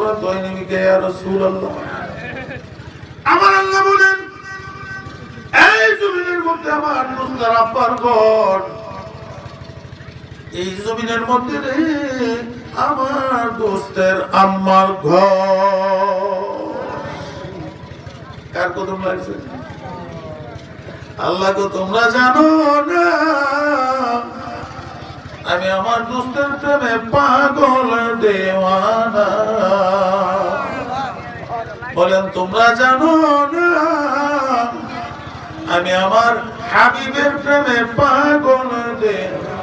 করা তো নবীকে ইয়া রাসূলুল্লাহ। আমার আল্লাহ বলেন এই জমিনের মধ্যে আমার দোস্তের আব্বার ঘর, এই জমিনের মধ্যে আমার দোস্তের আম্মার ঘর। কার কদম লাগছে? আল্লাহ গো তোমরা জানো না আমি আমার দোস্তের প্রেমে পাগল দেওয়ানা। বলেন তোমরা জানো না আমি আমার হাবিবের প্রেমে পাগল দেওয়ানা।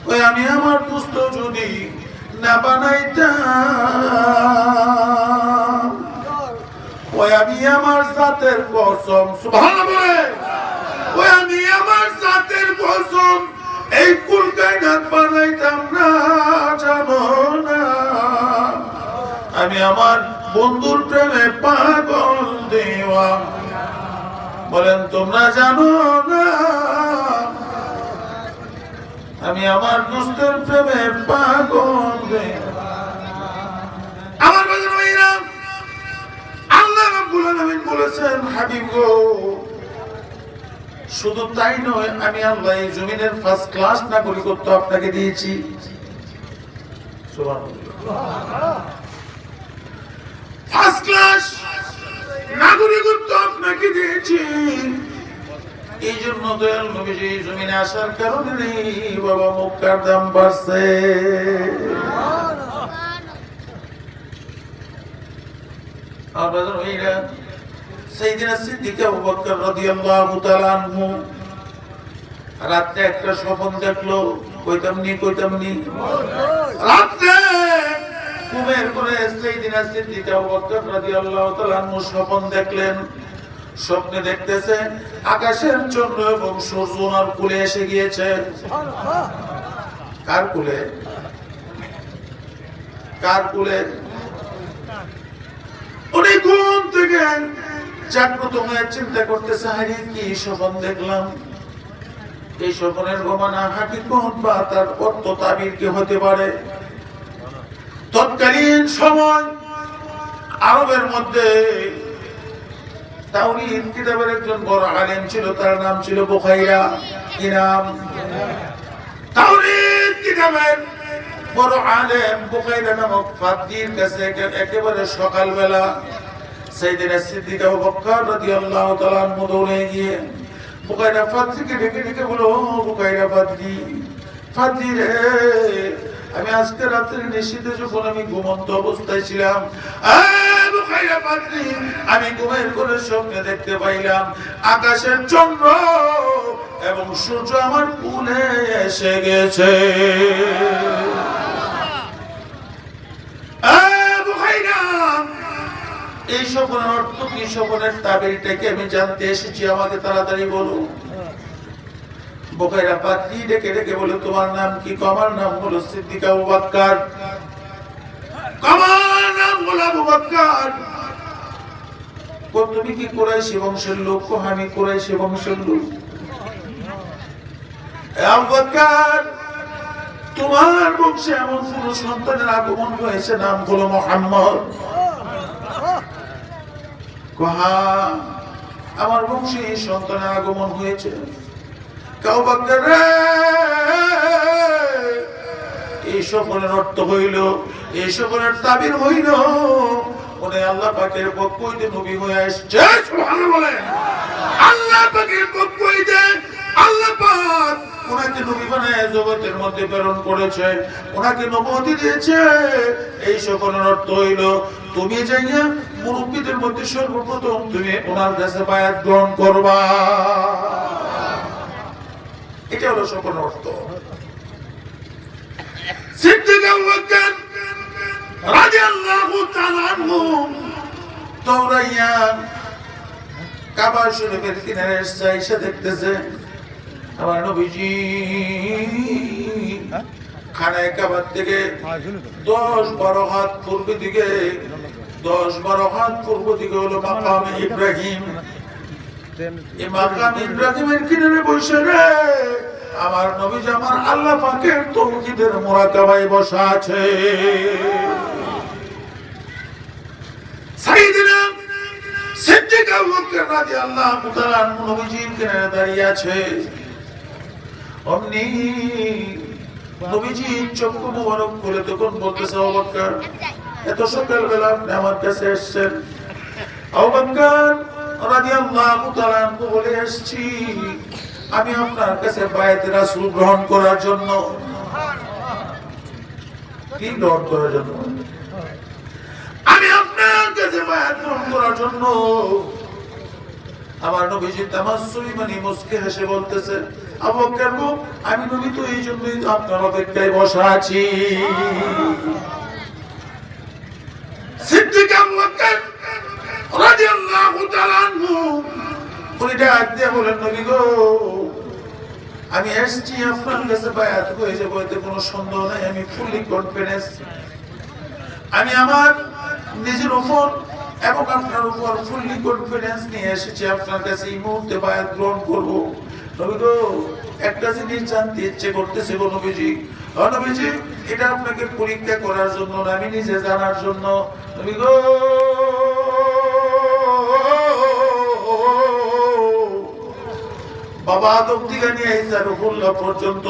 ওই আমি আমার দোস্ত যদি না বানাইতাম, ওই আমি আমার জাতের কসম, সুবহানাল্লাহ, ওই আমি আমার জাতের কসম এই কুল কায়নাত বানাইতাম না। জানো না আমি আমার বন্ধুর প্রেমে পাগল দেওয়ানা। বলেন তোমরা জানো না আমি আমার দোস্তের প্রেমে পাগল দেওয়ানা। আমার ভাইরা, আল্লাহ রাব্বুল আলামিন বলেছেন হাবিব গো শুধু তাই নয়, আমি আল্লাহ এই জমিনের ফার্স্ট ক্লাস নাগরিকত্ব আপনাকে দিয়েছি। সুবহানাল্লাহ, ফার্স্ট ক্লাস নাগরিকত্ব আপনাকে দিয়েছি। এই জন্য দয়াল নবীজি জমিনে আসার কারণে বাবা মক্কার দাম বাড়ছে। আপনাদের ভাইরা, সাইয়েদনা সিদ্দিক আবু বকর রাদিয়াল্লাহু তাআলা আনহু রাতে একটা স্বপ্ন দেখলো। কইতাম নি রাতে ঘুমের পরে সাইয়েদনা সিদ্দিক আবু বকর রাদিয়াল্লাহু তাআলা আনহু স্বপ্ন দেখলেন। স্বপ্নে দেখতেছে আকাশের চন্দ্র এবং সূর্য ওনার কোলে এসে গিয়েছে। কার কোলে? কার কোলে? উনি ঘুম থেকে জাগ্রত হয়ে চিন্তা করতেছে, হারি কি স্বপ্ন দেখলাম? এই স্বপ্নের ঘটনা হাকিকত বা তার অর্থ তাবির কি হতে পারে? তৎকালীন সময় আরবের মধ্যে তাওরীদ কিতাবের একজন বড় আলেম ছিল, তার নাম ছিল বুখাইরা। কি নাম? তাওরীদ কিতাবের বড় আলেম বুখাইরা নামক ফাদ্দির কাছে একেবারে সকালবেলা সাইয়েদনা সিদ্দিক আবু বকর রাদিয়াল্লাহু তাআলা আনহু দৌড়ে গিয়ে বুখাইরা ফাদ্দিকে ডেকে বলো, বুখাইরা ফাদ্দি রে, আমি আজকে রাত্রে নিশীথে যখন আমি ঘুমন্ত অবস্থায় ছিলাম, আমি ঘুমের করে স্বপ্নে দেখতে পাইলাম আকাশের চন্দ্র এবং সূর্য আমার কোলে এসে গেছে। এই স্বপ্নের অর্থ কি, স্বপ্নের তাবিরটাকে আমি জানতে এসেছি, আমাকে তাড়াতাড়ি বলো। বুখাইরা পাত্রী ডেকে বলে, তোমার নাম কি? আমার নাম হলো সিদ্দিক আবু বকর। আমার নাম হলো আবু বকর। তুমি কি কুরাইশী বংশের লোক? আমি কুরাইশী বংশের লোক। আবু বকর, তোমার বংশে এমন কোন সন্তানের আগমন হয়েছে নাম হলো মুহাম্মদ? আমার বংশে সন্তানের আগমন হয়েছে। এই স্বপ্নের অর্থ হইল, এই স্বপ্নের তাবির হইল উনি আল্লাহ পাকের পক্ষ হইতে নবী হয়ে আসছে। সুবহানাল্লাহ, আল্লাহ পাকের পক্ষ হইতে আল্লাহ পাক ওনাকে নবী বানায় জগতের মধ্যে প্রেরণ করেছে, ওনাকে নবুয়ত দিয়েছে। এই স্বপ্নের অর্থ হইল তুমি যাইয়া মুরব্বীদের মধ্যে সর্বপ্রথম তুমি ওনার কাছে বায়াত গ্রহণ করবা। এটা হলো স্বপ্নের অর্থ। সিদ্দিক আবু বকর রাদিয়াল্লাহু তাআলা আনহু দৌড়াইয়া কাবা শরীফের কিনারে এসে দেখতেছে আমার নবীজি খানায় কাবার থেকে 10-12 হাত পূর্ব দিকে, 10-12 হাত পূর্ব দিকে হলো মাকাম ইব্রাহিম। এই মাকাম ইব্রাহিমের কিনারে বসে রে আমার নবীজি আমার আল্লাহ পাকের তাওহীদের মুরাকাবায় বসা আছে। রাদিয়াল্লাহু তাআলা নবীজির কিনারে দাঁড়িয়ে আছে। অমনি নবীজি চক্ষু মোবারক খুলে তখন বলতেছে, আবু বকর, এত সকালবেলা আপনি আমার কাছে এসেছেন? আবু বকর রাদিয়াল্লাহু তাআলা বলে, এসেছি আমি আপনার কাছে বায়াতে রাসূল গ্রহণ করার জন্য। কি গ্রহণ করার জন্য? আমি আপনার কাছে বায়াত গ্রহণ করার জন্য। আমার নবীজি তামাসসুই মানে মুস্কি হেসে বলতেছে, আবু বকর গো, আমি নবী তো এই জন্যই আপনার অপেক্ষায় বসা আছি। সিদ্দিক আবু বকর রাদিয়াল্লাহু তাআলা আনহু উনি ডাক দিয়ে বলেন, নবী গো, আমি এসেছি আপনার কাছে বায়াত হয়ে যাবো, এতে কোনো সন্দেহ নাই। আমি ফুলি কনফিডেন্স, আমি আমার নিজের উপর এবং আপনার উপর ফুলি কনফিডেন্স নিয়ে এসেছি আপনার কাছে এই মুহূর্তে বায়াত গ্রহণ করবো। নবী গো, একটা জিনিস জানতে ইচ্ছে করতেছে গো নবীজি। নবীজি, এটা আপনাকে পরীক্ষা করার জন্য না, আমি নিজে জানার জন্য। নবী গো, বাবা আদম থেকে নিয়ে ঈসা রূহুল্লাহ পর্যন্ত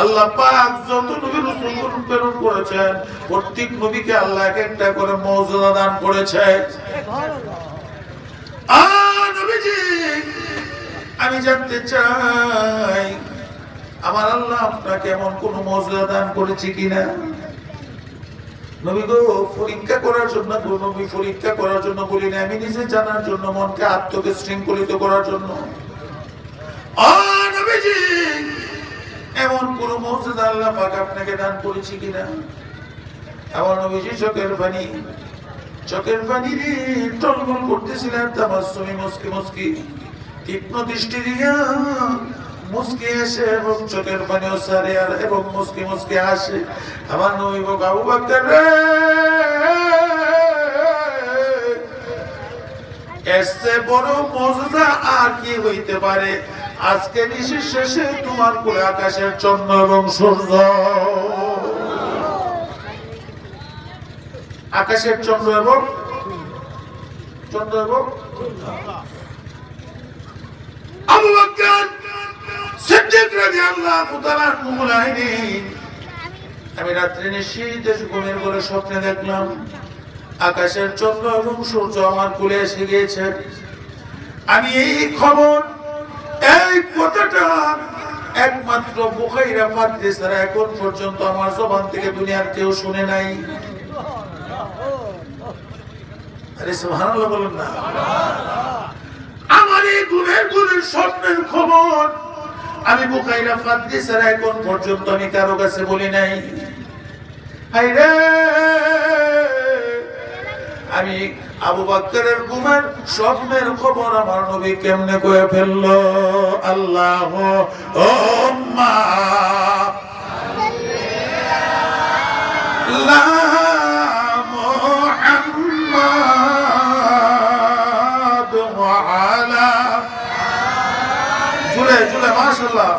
আল্লাহ পাক যত নবী রাসূল প্রেরণ করেছেন, প্রত্যেক নবীকে আল্লাহ এক একটা করে মর্যাদা দান করেছে। নবীজি, আমি জানতে চাই আমার আল্লাহ আপনাকে এমন কোন মর্যাদা দান করেছে কিনা। নবী গো, পরীক্ষা করার জন্য, নবী পরীক্ষা করার জন্য বলি না, আমি নিজে জানার জন্য, মনকে আত্মকে শৃঙ্খলিত করার জন্য। নবীজি, এমন কোন মর্যাদা আল্লাহ পাক আপনাকে দান করেছে কিনা। আমার নবীজি চোখের পানি টলমল করতেছিলেন, তামাসসুমি মুস্কি মুস্কি তীক্ষ্ণ দৃষ্টি দিয়া মুস্কি এসে এবং চোখের পানিও সারে আর এবং মুস্কি মুস্কি আসে। আমার নবী বলে, আবু বকর রে, এসে বড় মর্যাদা আর কি হইতে পারে। আজকে নিশির শেষে তোমার কোলে আকাশের চন্দ্র এবং সূর্য, আকাশের চন্দ্র এবং আবু বকর সিদ্দিক রাদিয়াল্লাহু তাআলা বলেন, আমি রাত্রে নিশীথে ঘুমের ঘরে স্বপ্নে দেখলাম আকাশের চন্দ্র এবং সূর্য আমার কোলে এসে গিয়েছে। আমি এই খবর, এই কথাটা একমাত্র বুখাইরা ফাদরিস ছাড়া এখন পর্যন্ত আমার জবান থেকে দুনিয়ার কেউ শুনে নাই। আরে সুবহানাল্লাহ বলেন না। আমার এই গুণের স্বপ্নের খবর আমি বুখাইরা ফাদরিস ছাড়া এখন পর্যন্ত আমি কারো কাছে বলি নাই। হায়রে, আমি আবু বকরের ঘুমের স্বপ্নের খবর আমার নবী কেমনে কয়ে ফেললো। আল্লাহুম্মা লা মুহাম্মাদ ওয়া আলা জুলে মাশাআল্লাহ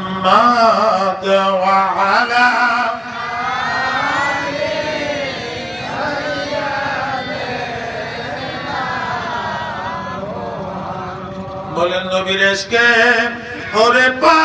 মুহাম্মাদ ওয়া আলা বলেন নবীর ইশকে ওরে পা